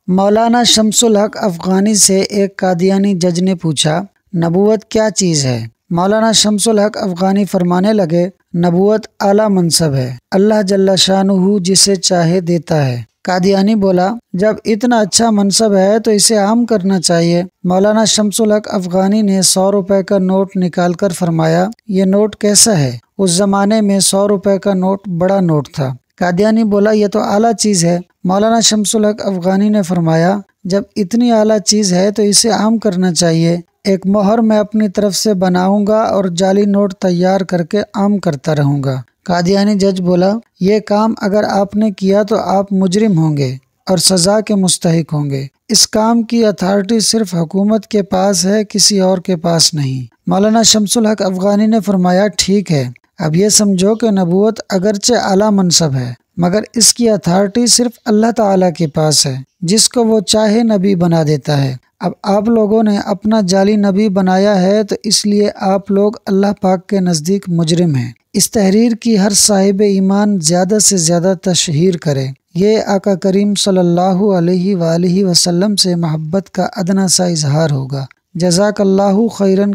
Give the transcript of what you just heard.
مولانا شمس الحق افغانی سے ایک قادیانی جج نے پوچھا، نبوت کیا چیز ہے؟ مولانا شمس الحق افغانی فرمانے لگے، نبوت اعلیٰ منصب ہے، اللہ جل شانہ جسے چاہے دیتا ہے۔ قادیانی بولا، جب اتنا اچھا منصب ہے تو اسے عام کرنا چاہیے۔ مولانا شمس الحق افغانی نے 100 روپے کا نوٹ نکال کر فرمایا، یہ نوٹ کیسا ہے؟ اس زمانے میں 100 روپے کا نوٹ بڑا نوٹ تھا۔ قادیانی بولا، یہ تو اعلیٰ چیز ہے۔ مولانا شمس الحق افغانی نے فرمایا، جب اتنی اعلیٰ چیز ہے تو اسے عام کرنا چاہیے۔ ایک مہر میں اپنی طرف سے بناؤں گا اور جعلی نوٹ تیار کر کے عام کرتا رہوں گا۔ قادیانی جج بولا، یہ کام اگر آپ نے کیا تو آپ مجرم ہوں گے اور سزا کے مستحق ہوں گے۔ اس کام کی اتھارٹی صرف حکومت کے پاس ہے، کسی اور کے پاس نہیں۔ مولانا شمس الحق افغانی نے فرمایا، ٹھیک ہے، اب یہ سمجھو کہ نبوت اگرچہ اعلیٰ منصب ہے مگر اس کی اتھارٹی صرف اللہ تعالیٰ کے پاس ہے، جس کو وہ چاہے نبی بنا دیتا ہے۔ اب آپ لوگوں نے اپنا جعلی نبی بنایا ہے تو اس لیے آپ لوگ اللہ پاک کے نزدیک مجرم ہیں۔ اس تحریر کی ہر صاحب ایمان زیادہ سے زیادہ تشہیر کرے۔ یہ آقا کریم صلی اللہ علیہ وآلہ وسلم سے محبت کا ادنیٰ سا اظہار ہوگا۔ جزاک اللہ خیراً۔